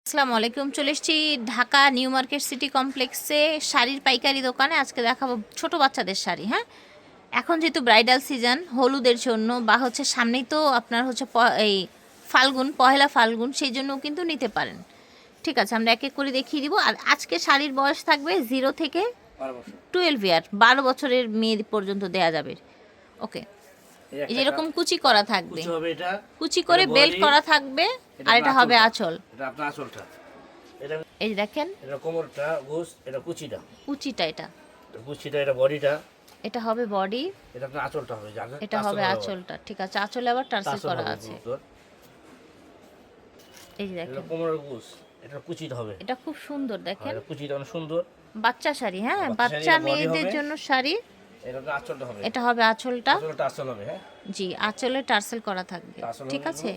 আসসালামু আলাইকুম। চলে এসেছি ঢাকা নিউ মার্কেট সিটি কমপ্লেক্সে শাড়ির পাইকারি দোকানে। আজকে দেখাবো ছোট বাচ্চাদের শাড়ি। হ্যাঁ, এখন যেহেতু ব্রাইডাল সিজন, হলুদের জন্য বা হচ্ছে সামনেই তো আপনার হচ্ছে এই ফাল্গুন, পহেলা ফাল্গুন, সেই জন্যও কিন্তু নিতে পারেন। ঠিক আছে, আমরা এক এক করে দেখিয়ে দিব। আর আজকে শাড়ির বয়স থাকবে 0 থেকে 12 ইয়ার, 12 বছরের মেয়ে পর্যন্ত দেয়া যাবে। ওকে, এই যে এরকম কুচি করা থাকবে, কুচি করে বেল্ট করা থাকবে, আর এটা হবে আঁচল। এটা আপনার আঁচলটা। এটা এই যে দেখেন, এটা কোমরটা, গোস, এটা কুচিটা। কুচিটা এটা কুচিটা, এটা বডিটা। এটা হবে বডি, এটা আপনার আঁচলটা হবে। এটা হবে আঁচলটা। ঠিক আছে, আঁচলে আবার টার্সেল করা আছে। এই যে এটা দেখেন, কোমরের গোস, এটা কুচিটা হবে। এটা খুব সুন্দর দেখেন, এটা কুচিটা অনেক সুন্দর। বাচ্চা শাড়ি। হ্যাঁ, বাচ্চা মেয়েদের জন্য শাড়ি। এটা আপনার আঁচলটা হবে। এটা হবে আঁচলটা। আঁচলটা আঁচল হবে। হ্যাঁ জি, আঁচলে টার্সেল করা থাকবে। টার্সেল ঠিক হবে আছে,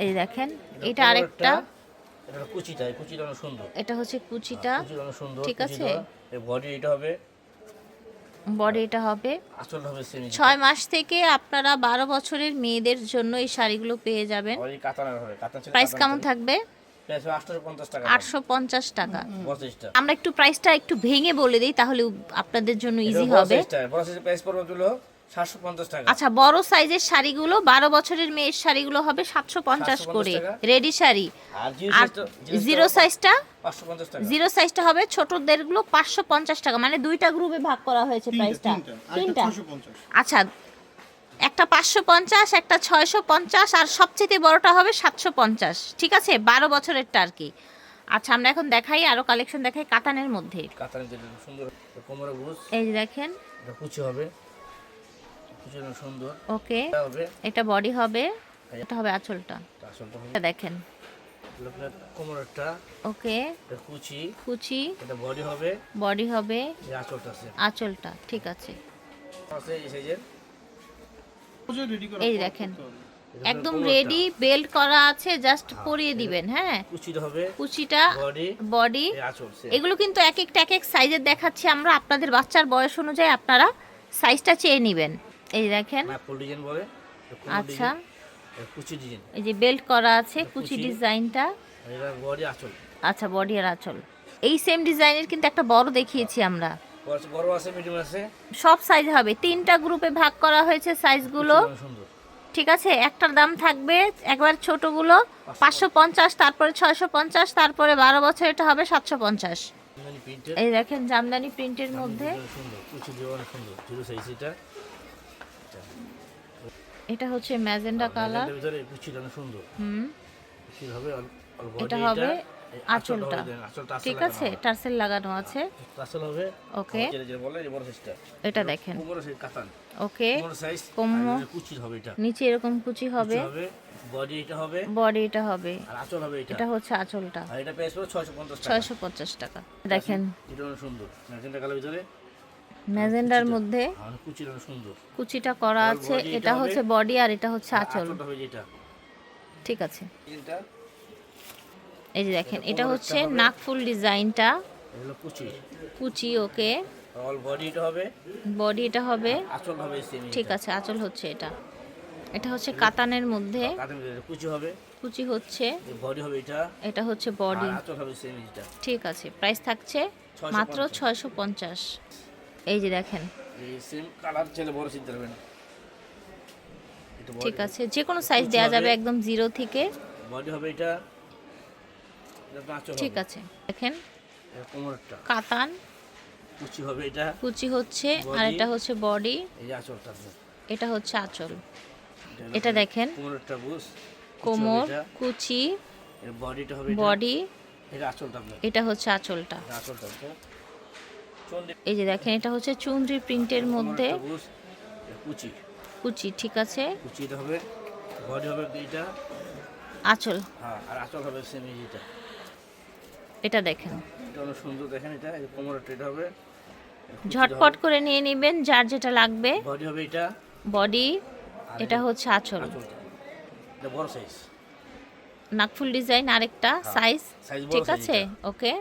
এই দেখেন, এটা কোমরটা, আরেকটা। এটা কুচিটা, এই কুচিটা অনেক সুন্দর। এটা হচ্ছে কুচিটা। কুচিটা অনেক সুন্দর। ঠিক আছে, এই বডি এটা হবে, বডি এটা হবে। আঁচলটা হবে সেমি। 6 মাস থেকে আপনারা 12 বছরের মেয়েদের জন্য এই শাড়িগুলো পেয়ে যাবেন। ওই কাতানের হবে। কাতান ছিল। প্রাইস কেমন থাকবে? প্রাইস 850 টাকা। 850 টাকা। 32 টা। আমরা একটু প্রাইসটা একটু ভেঙে বলে দিই, তাহলে আপনাদের জন্য ইজি হবে। বড় সাইজের প্রাইস পড়বে হলো 750 টাকা। আচ্ছা, বড় সাইজের শাড়িগুলো 12 বছরের মেয়ের শাড়িগুলো হবে 750 করে রেডি শাড়ি। আর জিরো সাইজটা 550 টাকা। জিরো সাইজটা হবে ছোটদের গুলো 550 টাকা। মানে দুইটা গ্রুপে ভাগ করা হয়েছে প্রাইসটা। তিনটা। আচ্ছা, একটা 550, একটা 650, আর সবচেয়ে বড়টা হবে 750। ঠিক আছে, 12 বছরেরটা আর কি। আচ্ছা, আমরা এখন দেখাই, আরো কালেকশন দেখাই কাতানের মধ্যে। কাতানের যেটা সুন্দর কোমরের বুশ। এই যে দেখেন, এটা কুচি হবে, কুচি অনেক সুন্দর। ওকে, এটা হবে, এটা বডি হবে, এটা হবে আঁচলটা। আঁচলটা হবে। এটা দেখেন, আপনার কোমরটা, ওকে, এটা কুচি, কুচি, এটা বডি হবে, বডি হবে, এই আঁচলটা আছে। আঁচলটা। ঠিক আছে, আছে এই সাইজের। এই দেখেন, একদম রেডি, বেল্ট করা আছে, জাস্ট পরিয়ে দিবেন। হ্যাঁ, কুচিটা হবে, কুচিটা, বডি, বডি। এই আঁচল। এগুলো কিন্তু এক একটা এক এক সাইজের দেখাচ্ছি আমরা। আপনাদের বাচ্চার বয়স অনুযায়ী আপনারা সাইজটা চেয়ে নেবেন। এই দেখেন, ফুল ডিজাইন বলে। আচ্ছা, কুচি ডিজাইন। এই যে বেল্ট করা আছে, কুচি ডিজাইনটা। এটা বডি, আঁচল। আচ্ছা, বডি আর আঁচল। এই সেম ডিজাইনের কিন্তু একটা বড় দেখিয়েছি আমরা। বড় আছে, মিডিয়াম আছে, সব সাইজ হবে। 3টা গ্রুপে ভাগ করা হয়েছে সাইজগুলো। সুন্দর। ঠিক আছে, একটার দাম থাকবে একবার ছোটগুলো 550, তারপরে 650, তারপরে 12 বছর এটা হবে 750। এই দেখেন, জামদানি প্রিন্টের মধ্যে। সুন্দর কুচি দিয়ে অনেক সুন্দর। জিরো সাইজ এটা। এটা হচ্ছে ম্যাজেন্ডা কালার। ভিতরে কুচিটা অনেক সুন্দর। কুচি হবে, এটা হবে আঁচলটা। ঠিক আছে, টার্সেল লাগানো আছে। টার্সেল হবে। ওকে, যেটা বলে এই বড় সাইজটা। এটা দেখেন, কোমর সাইজ কাতান। ওকে, কোমর সাইজ, কোমর, কুচি হবে এটা। নিচে এরকম কুচি হবে, বডি এটা হবে, বডি এটা হবে, আর আঁচল হবে এটা। এটা হচ্ছে আঁচলটা। আর এটা প্রাইস পড়বে 650 টাকা। 650 টাকা। দেখেন, এটা অনেক সুন্দর। ম্যাজেন্টা কালার ভিতরে, ম্যাজেন্ডার মধ্যে কুচিটা অনেক সুন্দর। কুচিটা করা আছে। এটা হচ্ছে বডি, আর এটা হচ্ছে আঁচল। আঁচলটা হবে যেটা। ঠিক আছে, এটা এই যে দেখেন, এটা হচ্ছে নাকফুল ডিজাইনটা। হলো কুচি। কুচি, ওকে, অল বডি এটা হবে, বডি এটা হবে। আঁচল হবে সেম। ঠিক আছে, আঁচল হচ্ছে এটা। এটা হচ্ছে কাতানের মধ্যে। কাতানের ভিতরে কুচি হবে, কুচি হচ্ছে, এই বডি হবে এটা, এটা হচ্ছে বডি। আর আঁচল হবে সেম এটা। ঠিক আছে, প্রাইস থাকছে মাত্র 650। এই যে দেখেন, এই সেম কালার ছেলে বড় সিদ্ধ হবে না। ঠিক আছে, যে কোনো সাইজ দেওয়া যাবে, একদম 0 থেকে। বডি হবে এটা, এটা আঁচল হবে। ঠিক আছে, দেখেন, এটা কোমরটা, কাতান, কুচি হবে এটা, কুচি হচ্ছে, আর এটা হচ্ছে বডি, এই যে আঁচলটা আছে। এটা হচ্ছে আঁচল। এটা দেখেন, কোমরটা বুঝ, কোমর, কুচি, এর বডিটা হবে বডি, এটা আঁচলটা হবে। এটা হচ্ছে আঁচলটা। আঁচলটা আছে। এই যে দেখেন, এটা হচ্ছে চুনরি প্রিন্টের মধ্যে। কুচি, কুচি, ঠিক আছে, কুচিটা হবে, বডি হবে এটা, আঁচল। হ্যাঁ, আর আঁচল হবে সেম এটা। এটা দেখেন, এটা অনেক সুন্দর। দেখেন, এটা এই কোমরটা এটা হবে, ঝটপট করে নিয়ে নেবেন যার যেটা লাগবে। বডি হবে এটা, বডি, এটা হচ্ছে আঁচল। আঁচলটা এটা বড় সাইজ, নাকফুল ডিজাইন আরেকটা সাইজ। সাইজ বড় ঠিক সাইজ আছে, ওকে,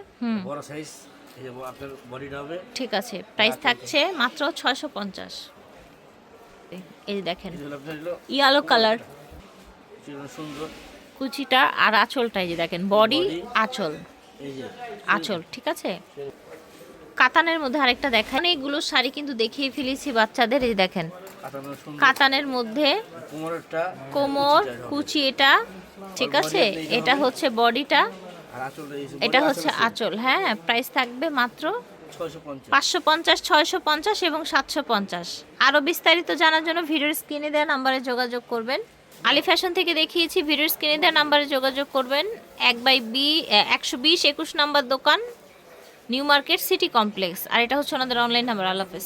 বড় সাইজ। এই যে আপনার বডিটা হবে। ঠিক আছে, প্রাইস থাকছে মাত্র 650। এই যে দেখেন, এই হলো আপনার হলো ইয়েলো কালার, সুন্দর। কুচিটা আর আঁচলটা, এই যে দেখেন বডি Body, আঁচল, এই যে আঁচল, ঠিক আছে। কাতানের মধ্যে আরেকটা দেখেন, অনেকগুলো শাড়ি কিন্তু দেখিয়ে ফেলেছি বাচ্চাদের, এই যে দেখেন কাটানো সুন্দর। কাতানের মধ্যে কোমরেরটা কোমর কুচিটা হবে। কুচি, এটা ঠিক body আছে। আপনি এটা এটা হবে। হচ্ছে বডিটা, আর আঁচলটা এই যে এটা body হচ্ছে আঁচল আছে, আঁচল। হ্যাঁ, প্রাইস থাকবে মাত্র 650। 550, 650 এবং 750। আরও বিস্তারিত জানার জন্য ভিডিওর স্ক্রিনে দেওয়া নাম্বারে যোগাযোগ করবেন। আলী ফ্যাশন থেকে দেখিয়েছি, ভিডিওর স্ক্রিনে দেওয়া নাম্বারে যোগাযোগ করবেন। 120 21 নাম্বার দোকান, নিউ মার্কেট সিটি কমপ্লেক্স। আর এটা হচ্ছে ওনাদের অনলাইন নাম্বার। আল্লাহ হাফেজ।